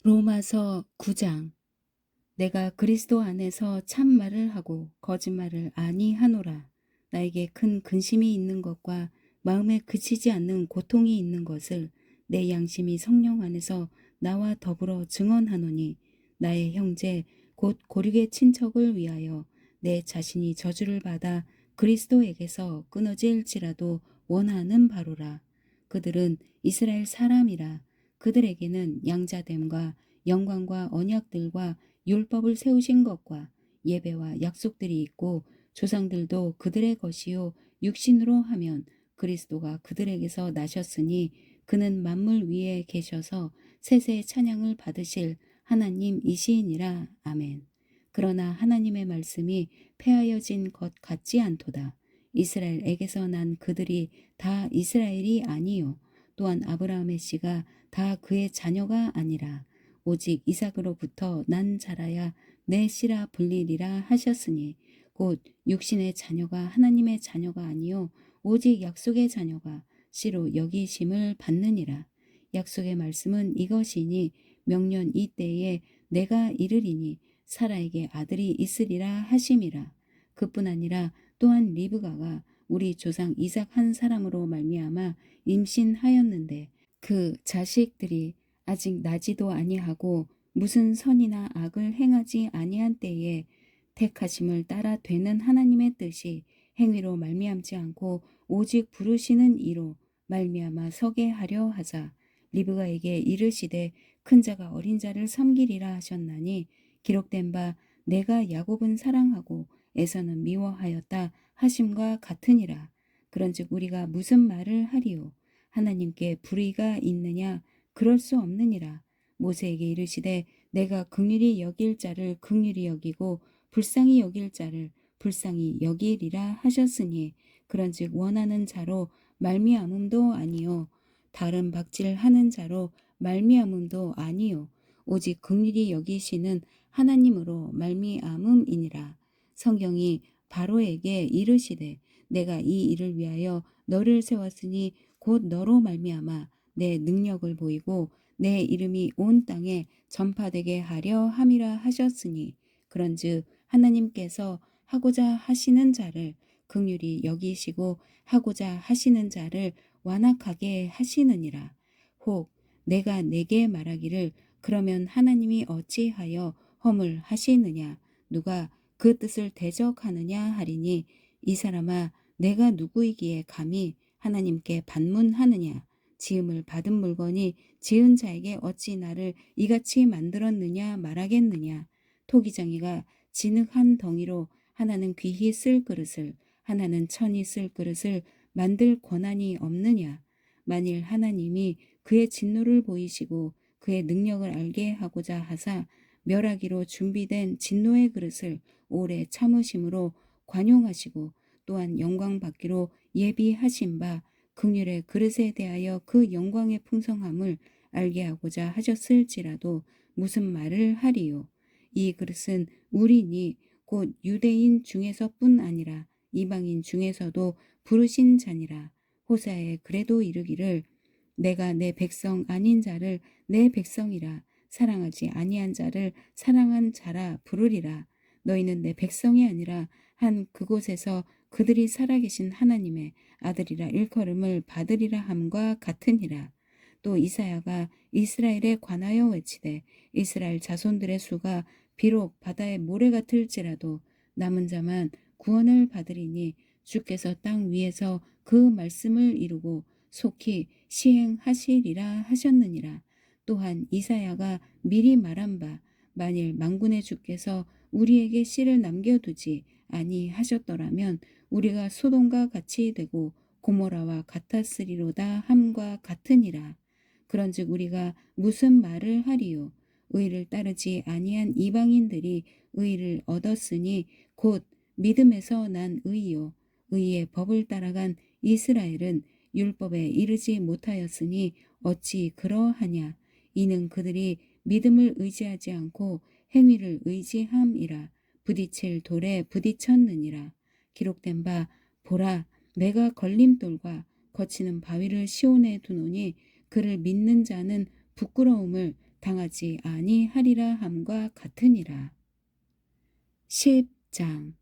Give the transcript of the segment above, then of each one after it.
로마서 9장. 내가 그리스도 안에서 참말을 하고 거짓말을 아니하노라. 나에게 큰 근심이 있는 것과 마음에 그치지 않는 고통이 있는 것을 내 양심이 성령 안에서 나와 더불어 증언하노니, 나의 형제 곧 고륙의 친척을 위하여 내 자신이 저주를 받아 그리스도에게서 끊어질지라도 원하는 바로라. 그들은 이스라엘 사람이라. 그들에게는 양자됨과 영광과 언약들과 율법을 세우신 것과 예배와 약속들이 있고, 조상들도 그들의 것이요 육신으로 하면 그리스도가 그들에게서 나셨으니 그는 만물 위에 계셔서 세세의 찬양을 받으실 하나님이시니라. 아멘. 그러나 하나님의 말씀이 폐하여진 것 같지 않도다. 이스라엘에게서 난 그들이 다 이스라엘이 아니요 또한 아브라함의 씨가 다 그의 자녀가 아니라 오직 이삭으로부터 난 자라야 내 씨라 불리리라 하셨으니, 곧 육신의 자녀가 하나님의 자녀가 아니요 오직 약속의 자녀가 씨로 여기심을 받느니라. 약속의 말씀은 이것이니, 명년 이때에 내가 이르리니 사라에게 아들이 있으리라 하심이라. 그뿐 아니라 또한 리브가가 우리 조상 이삭 한 사람으로 말미암아 임신하였는데, 그 자식들이 아직 나지도 아니하고 무슨 선이나 악을 행하지 아니한 때에 택하심을 따라 되는 하나님의 뜻이 행위로 말미암지 않고 오직 부르시는 이로 말미암아 서게 하려 하사 리브가에게 이르시되 큰 자가 어린 자를 섬기리라 하셨나니, 기록된 바 내가 야곱은 사랑하고 에서는 미워하였다 하심과 같으니라. 그런즉 우리가 무슨 말을 하리요? 하나님께 불의가 있느냐? 그럴 수 없느니라. 모세에게 이르시되 내가 긍휼히 여길 자를 긍휼히 여기고 불쌍히 여길 자를 불쌍히 여기리라 하셨으니, 그런즉 원하는 자로 말미암음도 아니요 다른 박질하는 자로 말미암음도 아니요 오직 긍휼히 여기시는 하나님으로 말미암음이니라. 성경이 바로에게 이르시되 내가 이 일을 위하여 너를 세웠으니 곧 너로 말미암아 내 능력을 보이고 내 이름이 온 땅에 전파되게 하려 함이라 하셨으니, 그런즉 하나님께서 하고자 하시는 자를 긍휼히 여기시고 하고자 하시는 자를 완악하게 하시느니라. 혹 내가 내게 말하기를 그러면 하나님이 어찌하여 허물 하시느냐? 누가 그 뜻을 대적하느냐 하리니, 이 사람아 내가 누구이기에 감히 하나님께 반문하느냐? 지음을 받은 물건이 지은 자에게 어찌 나를 이같이 만들었느냐 말하겠느냐? 토기장이가 진흙한 덩이로 하나는 귀히 쓸 그릇을 하나는 천히 쓸 그릇을 만들 권한이 없느냐? 만일 하나님이 그의 진노를 보이시고 그의 능력을 알게 하고자 하사 멸하기로 준비된 진노의 그릇을 오래 참으심으로 관용하시고, 또한 영광 받기로 예비하신 바 긍휼의 그릇에 대하여 그 영광의 풍성함을 알게 하고자 하셨을지라도 무슨 말을 하리요? 이 그릇은 우리니 곧 유대인 중에서뿐 아니라 이방인 중에서도 부르신 자니라. 호사에 그래도 이르기를 내가 내 백성 아닌 자를 내 백성이라, 사랑하지 아니한 자를 사랑한 자라 부르리라. 너희는 내 백성이 아니라 한 그곳에서 그들이 살아계신 하나님의 아들이라 일컬음을 받으리라 함과 같으니라. 또 이사야가 이스라엘에 관하여 외치되 이스라엘 자손들의 수가 비록 바다의 모래 같을지라도 남은 자만 구원을 받으리니, 주께서 땅 위에서 그 말씀을 이루고 속히 시행하시리라 하셨느니라. 또한 이사야가 미리 말한 바 만일 만군의 주께서 우리에게 씨를 남겨두지 아니하셨더라면 우리가 소돔과 같이 되고 고모라와 같았으리로다 함과 같으니라. 그런즉 우리가 무슨 말을 하리요? 의를 따르지 아니한 이방인들이 의를 얻었으니 곧 믿음에서 난 의요 의의 법을 따라간 이스라엘은 율법에 이르지 못하였으니 어찌 그러하냐? 이는 그들이 믿음을 의지하지 않고 행위를 의지함이라. 부딪힐 돌에 부딪혔느니라. 기록된 바 보라 내가 걸림돌과 거치는 바위를 시온에 두노니 그를 믿는 자는 부끄러움을 당하지 아니하리라 함과 같으니라. 10장.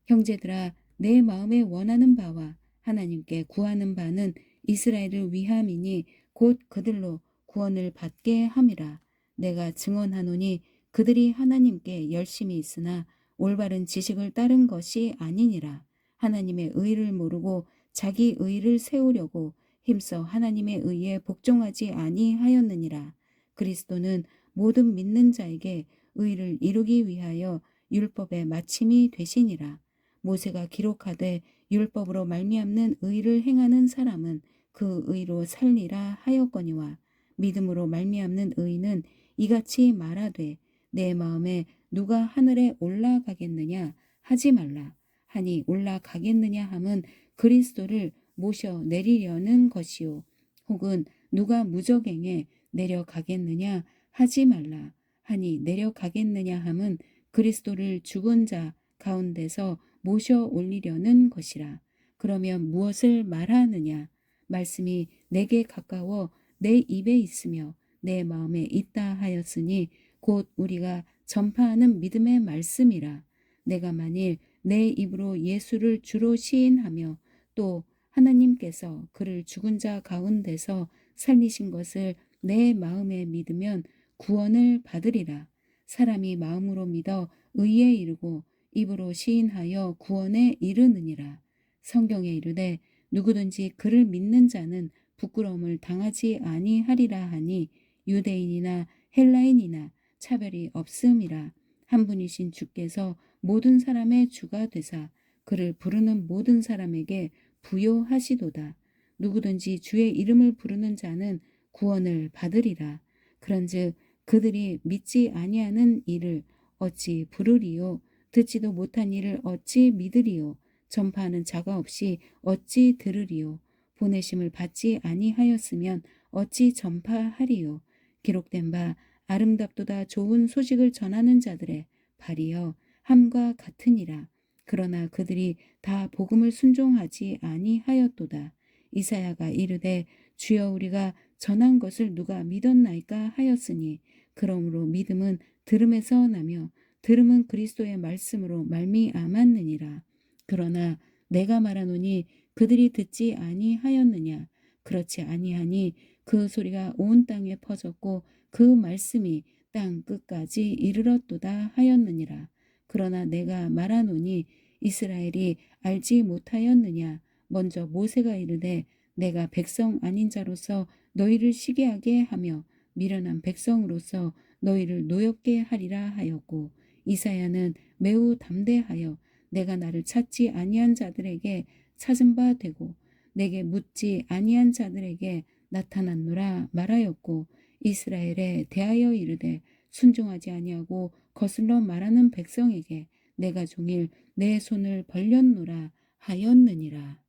형제들아, 내 마음에 원하는 바와 하나님께 구하는 바는 이스라엘을 위함이니 곧 그들로 구원을 받게 함이라. 내가 증언하노니 그들이 하나님께 열심히 있으나 올바른 지식을 따른 것이 아니니라. 하나님의 의를 모르고 자기 의를 세우려고 힘써 하나님의 의에 복종하지 아니하였느니라. 그리스도는 모든 믿는 자에게 의를 이루기 위하여 율법의 마침이 되시니라. 모세가 기록하되 율법으로 말미암는 의를 행하는 사람은 그 의로 살리라 하였거니와 믿음으로 말미암는 의는 이같이 말하되 내 마음에 누가 하늘에 올라가겠느냐 하지 말라 하니 올라가겠느냐 함은 그리스도를 모셔 내리려는 것이요 혹은 누가 무저갱에 내려가겠느냐 하지 말라 하니 내려가겠느냐 함은 그리스도를 죽은 자 가운데서 모셔 올리려는 것이라. 그러면 무엇을 말하느냐? 말씀이 내게 가까워 내 입에 있으며 내 마음에 있다 하였으니 곧 우리가 전파하는 믿음의 말씀이라. 내가 만일 내 입으로 예수를 주로 시인하며 또 하나님께서 그를 죽은 자 가운데서 살리신 것을 내 마음에 믿으면 구원을 받으리라. 사람이 마음으로 믿어 의에 이르고 입으로 시인하여 구원에 이르느니라. 성경에 이르되 누구든지 그를 믿는 자는 부끄러움을 당하지 아니하리라 하니 유대인이나 헬라인이나 차별이 없음이라. 한 분이신 주께서 모든 사람의 주가 되사 그를 부르는 모든 사람에게 부요하시도다. 누구든지 주의 이름을 부르는 자는 구원을 받으리라. 그런즉 그들이 믿지 아니하는 일을 어찌 부르리요? 듣지도 못한 일을 어찌 믿으리요? 전파하는 자가 없이 어찌 들으리요? 보내심을 받지 아니하였으면 어찌 전파하리요? 기록된 바 아름답도다 좋은 소식을 전하는 자들의 발이여 함과 같으니라. 그러나 그들이 다 복음을 순종하지 아니하였도다. 이사야가 이르되 주여 우리가 전한 것을 누가 믿었나이까 하였으니 그러므로 믿음은 들음에서 나며 들음은 그리스도의 말씀으로 말미암았느니라. 그러나 내가 말하노니 그들이 듣지 아니하였느냐? 그렇지 아니하니 그 소리가 온 땅에 퍼졌고 그 말씀이 땅 끝까지 이르렀도다 하였느니라. 그러나 내가 말하노니 이스라엘이 알지 못하였느냐? 먼저 모세가 이르되 내가 백성 아닌 자로서 너희를 시기하게 하며 미련한 백성으로서 너희를 노엽게 하리라 하였고 이사야는 매우 담대하여 내가 나를 찾지 아니한 자들에게 찾은 바 되고 내게 묻지 아니한 자들에게 나타났노라 말하였고 이스라엘에 대하여 이르되 순종하지 아니하고 거슬러 말하는 백성에게 내가 종일 내 손을 벌렸노라 하였느니라.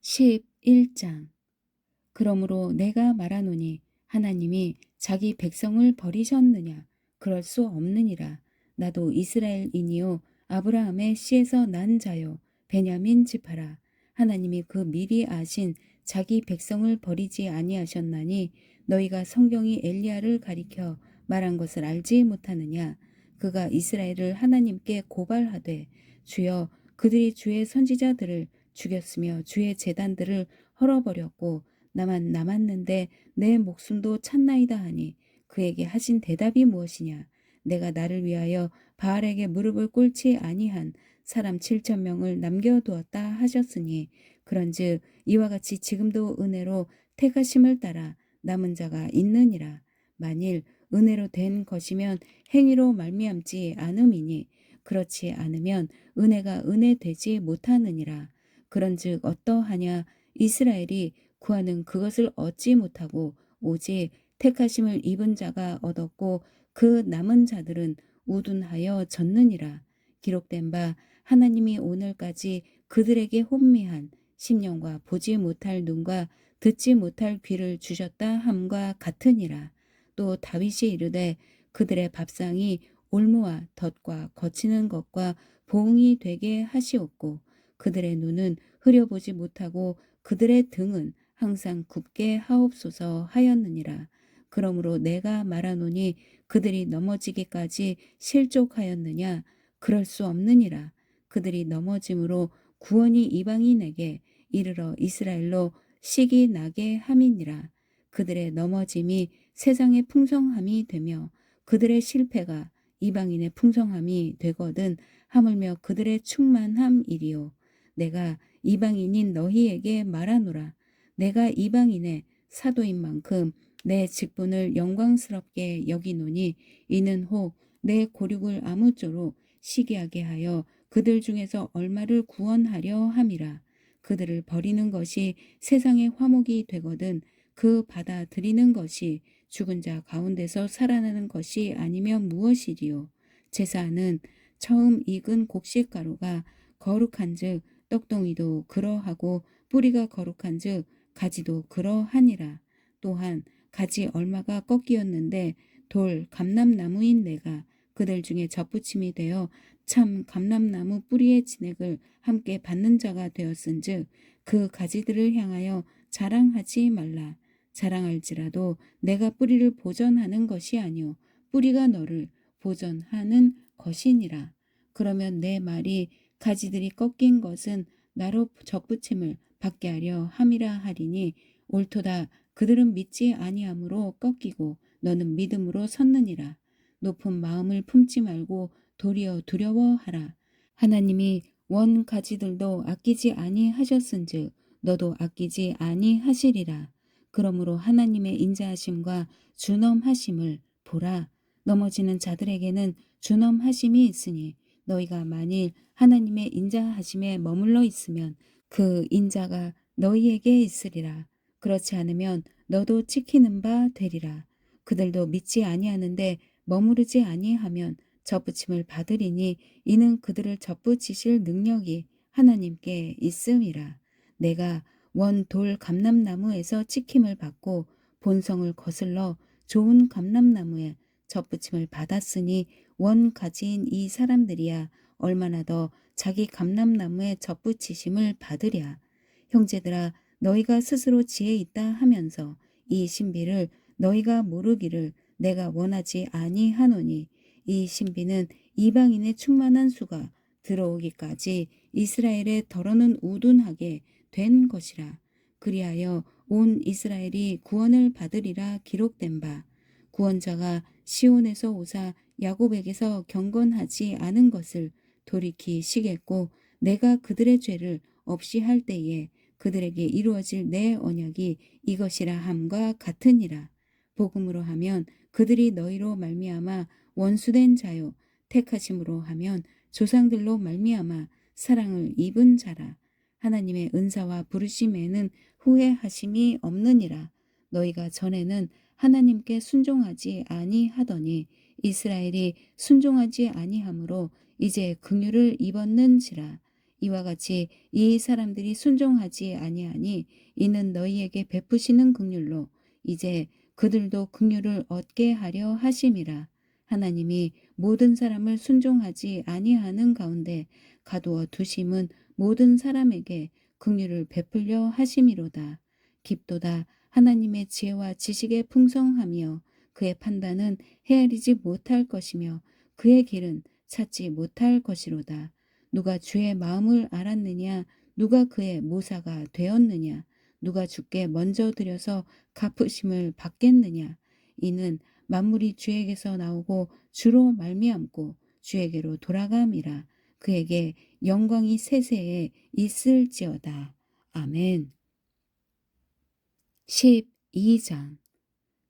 11장. 그러므로 내가 말하노니 하나님이 자기 백성을 버리셨느냐? 그럴 수 없느니라. 나도 이스라엘인이요 아브라함의 씨에서 난 자요 베냐민 지파라. 하나님이 그 미리 아신 자기 백성을 버리지 아니하셨나니 너희가 성경이 엘리야를 가리켜 말한 것을 알지 못하느냐? 그가 이스라엘을 하나님께 고발하되 주여 그들이 주의 선지자들을 죽였으며 주의 제단들을 헐어버렸고 나만 남았는데 내 목숨도 찼나이다 하니 그에게 하신 대답이 무엇이냐? 내가 나를 위하여 바알에게 무릎을 꿇지 아니한 사람 7,000명을 남겨두었다 하셨으니 그런즉 이와 같이 지금도 은혜로 택하심을 따라 남은 자가 있느니라. 만일 은혜로 된 것이면 행위로 말미암지 않음이니 그렇지 않으면 은혜가 은혜 되지 못하느니라. 그런즉 어떠하냐? 이스라엘이 구하는 그것을 얻지 못하고 오직 택하심을 입은 자가 얻었고 그 남은 자들은 우둔하여 졌느니라. 기록된 바 하나님이 오늘까지 그들에게 혼미한 심령과 보지 못할 눈과 듣지 못할 귀를 주셨다 함과 같으니라. 또 다윗이 이르되 그들의 밥상이 올무와 덫과 거치는 것과 보응이 되게 하시옵고 그들의 눈은 흐려보지 못하고 그들의 등은 항상 굽게 하옵소서 하였느니라. 그러므로 내가 말하노니 그들이 넘어지기까지 실족하였느냐? 그럴 수 없느니라. 그들이 넘어짐으로 구원이 이방인에게 이르러 이스라엘로 식이 나게 함이니라. 그들의 넘어짐이 세상의 풍성함이 되며 그들의 실패가 이방인의 풍성함이 되거든 하물며 그들의 충만함이리요. 내가 이방인인 너희에게 말하노라. 내가 이방인의 사도인 만큼 내 직분을 영광스럽게 여기노니 이는 혹 내 고륙을 아무쪼록 시기하게 하여 그들 중에서 얼마를 구원하려 함이라. 그들을 버리는 것이 세상의 화목이 되거든 그 받아들이는 것이 죽은 자 가운데서 살아나는 것이 아니면 무엇이리요. 제사는 처음 익은 곡식가루가 거룩한즉 떡덩이도 그러하고 뿌리가 거룩한즉 가지도 그러하니라. 또한 가지 얼마가 꺾이었는데 돌 감람나무인 내가 그들 중에 접붙임이 되어 참 감람나무 뿌리의 진액을 함께 받는 자가 되었은즉 그 가지들을 향하여 자랑하지 말라. 자랑할지라도 내가 뿌리를 보전하는 것이 아니요 뿌리가 너를 보전하는 것이니라. 그러면 내 말이 가지들이 꺾인 것은 나로 접붙임을 받게 하려 함이라 하리니 옳도다. 그들은 믿지 아니함으로 꺾이고 너는 믿음으로 섰느니라. 높은 마음을 품지 말고 도리어 두려워하라. 하나님이 원 가지들도 아끼지 아니하셨은즉 너도 아끼지 아니하시리라. 그러므로 하나님의 인자하심과 준엄하심을 보라. 넘어지는 자들에게는 준엄하심이 있으니 너희가 만일 하나님의 인자하심에 머물러 있으면 그 인자가 너희에게 있으리라. 그렇지 않으면 너도 찍히는 바 되리라. 그들도 믿지 아니하는데 머무르지 아니하면 접붙임을 받으리니 이는 그들을 접붙이실 능력이 하나님께 있음이라. 내가 원 돌 감람나무에서 찍힘을 받고 본성을 거슬러 좋은 감람나무에 접붙임을 받았으니 원 가지인 이 사람들이야 얼마나 더 자기 감람나무에 접붙이심을 받으랴. 형제들아 너희가 스스로 지혜 있다 하면서 이 신비를 너희가 모르기를 내가 원하지 아니하노니 이 신비는 이방인의 충만한 수가 들어오기까지 이스라엘에 덜어는 우둔하게 된 것이라. 그리하여 온 이스라엘이 구원을 받으리라 기록된 바 구원자가 시온에서 오사 야곱에게서 경건하지 않은 것을 돌이키시겠고 내가 그들의 죄를 없이 할 때에 그들에게 이루어질 내 언약이 이것이라 함과 같으니라. 복음으로 하면 그들이 너희로 말미암아 원수된 자요 택하심으로 하면 조상들로 말미암아 사랑을 입은 자라. 하나님의 은사와 부르심에는 후회하심이 없느니라. 너희가 전에는 하나님께 순종하지 아니하더니 이스라엘이 순종하지 아니하므로 이제 긍휼을 입었는지라. 이와 같이 이 사람들이 순종하지 아니하니 이는 너희에게 베푸시는 긍휼로 이제 그들도 긍휼을 얻게 하려 하심이라. 하나님이 모든 사람을 순종하지 아니하는 가운데 가두어 두심은 모든 사람에게 긍휼을 베풀려 하심이로다. 깊도다. 하나님의 지혜와 지식의 풍성하며 그의 판단은 헤아리지 못할 것이며 그의 길은 찾지 못할 것이로다. 누가 주의 마음을 알았느냐? 누가 그의 모사가 되었느냐? 누가 주께 먼저 드려서 갚으심을 받겠느냐? 이는 만물이 주에게서 나오고 주로 말미암고 주에게로 돌아감이라. 그에게 영광이 세세에 있을지어다. 아멘. 12장.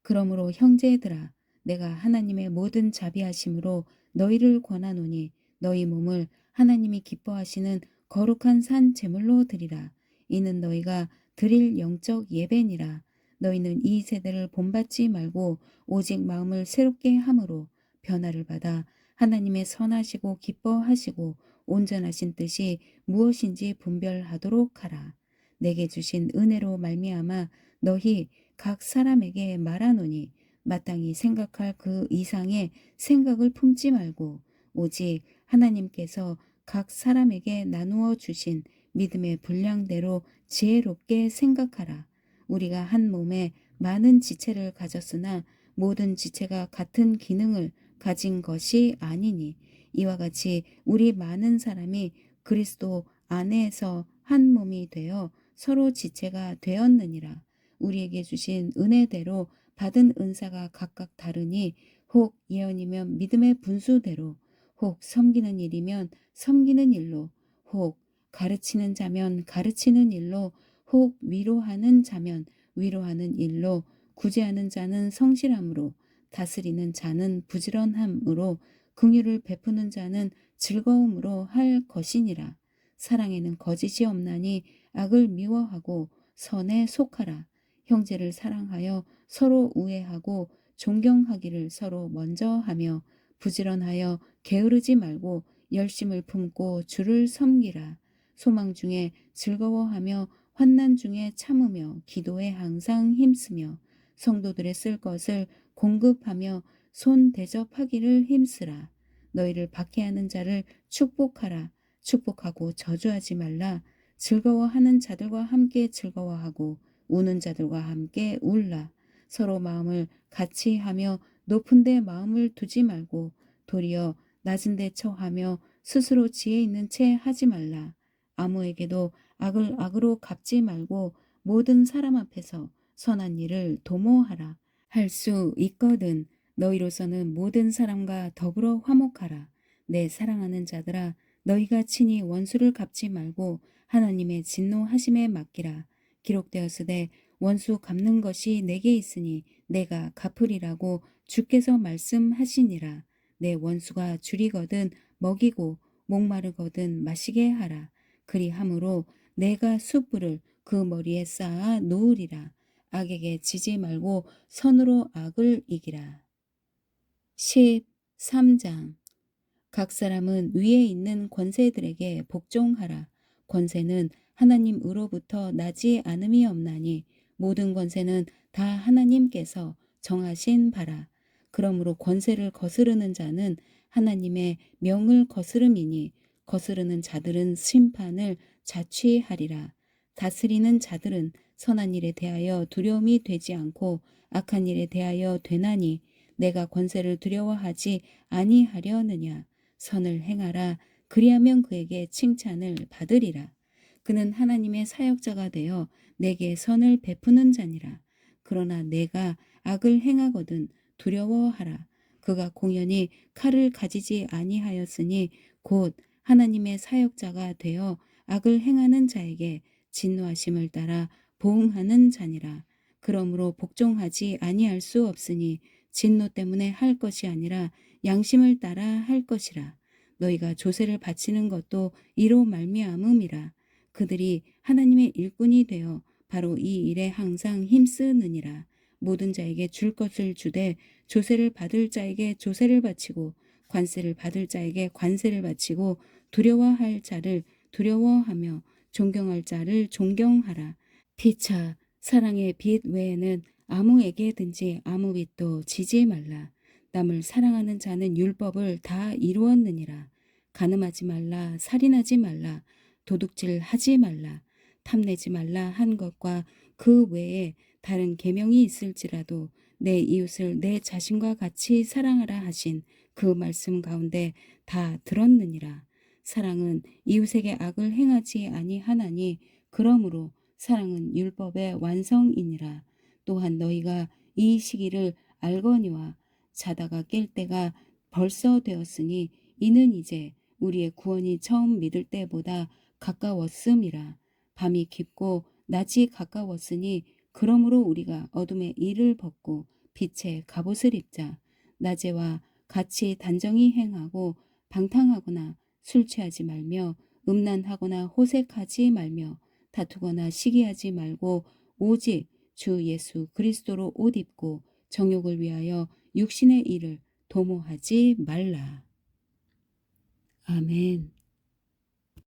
그러므로 형제들아 내가 하나님의 모든 자비하심으로 너희를 권하노니 너희 몸을 하나님이 기뻐하시는 거룩한 산 제물로 드리라. 이는 너희가 드릴 영적 예배니라. 너희는 이 세대를 본받지 말고 오직 마음을 새롭게 함으로 변화를 받아 하나님의 선하시고 기뻐하시고 온전하신 뜻이 무엇인지 분별하도록 하라. 내게 주신 은혜로 말미암아 너희 각 사람에게 말하노니 마땅히 생각할 그 이상의 생각을 품지 말고 오직 하나님께서 각 사람에게 나누어 주신 믿음의 분량대로 지혜롭게 생각하라. 우리가 한 몸에 많은 지체를 가졌으나 모든 지체가 같은 기능을 가진 것이 아니니 이와 같이 우리 많은 사람이 그리스도 안에서 한 몸이 되어 서로 지체가 되었느니라. 우리에게 주신 은혜대로 받은 은사가 각각 다르니 혹 예언이면 믿음의 분수대로, 혹 섬기는 일이면 섬기는 일로, 혹 가르치는 자면 가르치는 일로, 혹 위로하는 자면 위로하는 일로, 구제하는 자는 성실함으로, 다스리는 자는 부지런함으로, 긍휼을 베푸는 자는 즐거움으로 할 것이니라. 사랑에는 거짓이 없나니 악을 미워하고 선에 속하라. 형제를 사랑하여 서로 우애하고 존경하기를 서로 먼저 하며 부지런하여 게으르지 말고 열심을 품고 주를 섬기라. 소망 중에 즐거워하며 환난 중에 참으며 기도에 항상 힘쓰며 성도들의 쓸 것을 공급하며 손 대접하기를 힘쓰라. 너희를 박해하는 자를 축복하라. 축복하고 저주하지 말라. 즐거워하는 자들과 함께 즐거워하고 우는 자들과 함께 울라. 서로 마음을 같이 하며 높은 데 마음을 두지 말고 도리어 낮은 데 처하며 스스로 지혜 있는 채 하지 말라. 아무에게도 악을 악으로 갚지 말고 모든 사람 앞에서 선한 일을 도모하라. 할 수 있거든. 너희로서는 모든 사람과 더불어 화목하라. 내 사랑하는 자들아, 너희가 친히 원수를 갚지 말고 하나님의 진노하심에 맡기라. 기록되었으되 원수 갚는 것이 내게 있으니 내가 갚으리라고 주께서 말씀하시니라. 내 원수가 줄이거든 먹이고 목마르거든 마시게 하라. 그리함으로 내가 숯불을 그 머리에 쌓아 놓으리라. 악에게 지지 말고 선으로 악을 이기라. 13장. 각 사람은 위에 있는 권세들에게 복종하라. 권세는 하나님으로부터 나지 않음이 없나니 모든 권세는 다 하나님께서 정하신 바라. 그러므로 권세를 거스르는 자는 하나님의 명을 거스름이니 거스르는 자들은 심판을 자취하리라. 다스리는 자들은 선한 일에 대하여 두려움이 되지 않고 악한 일에 대하여 되나니 내가 권세를 두려워하지 아니하려느냐. 선을 행하라. 그리하면 그에게 칭찬을 받으리라. 그는 하나님의 사역자가 되어 내게 선을 베푸는 자니라. 그러나 내가 악을 행하거든 두려워하라. 그가 공연히 칼을 가지지 아니하였으니 곧 하나님의 사역자가 되어 악을 행하는 자에게 진노하심을 따라 보응하는 자니라. 그러므로 복종하지 아니할 수 없으니 진노 때문에 할 것이 아니라 양심을 따라 할 것이라. 너희가 조세를 바치는 것도 이로 말미암음이라. 그들이 하나님의 일꾼이 되어 바로 이 일에 항상 힘쓰느니라. 모든 자에게 줄 것을 주되 조세를 받을 자에게 조세를 바치고 관세를 받을 자에게 관세를 바치고 두려워할 자를 두려워하며 존경할 자를 존경하라. 피차 사랑의 빛 외에는 아무에게든지 아무 빛도 지지 말라. 남을 사랑하는 자는 율법을 다 이루었느니라. 간음하지 말라, 살인하지 말라, 도둑질하지 말라, 탐내지 말라 한 것과 그 외에 다른 계명이 있을지라도 내 이웃을 내 자신과 같이 사랑하라 하신 그 말씀 가운데 다 들었느니라. 사랑은 이웃에게 악을 행하지 아니하나니 그러므로 사랑은 율법의 완성이니라. 또한 너희가 이 시기를 알거니와 자다가 깰 때가 벌써 되었으니 이는 이제 우리의 구원이 처음 믿을 때보다 가까웠음이라. 밤이 깊고 낮이 가까웠으니 그러므로 우리가 어둠의 일을 벗고 빛의 갑옷을 입자. 낮에와 같이 단정히 행하고 방탕하거나 술 취하지 말며 음란하거나 호색하지 말며 다투거나 시기하지 말고 오직 주 예수 그리스도로 옷 입고 정욕을 위하여 육신의 일을 도모하지 말라. 아멘.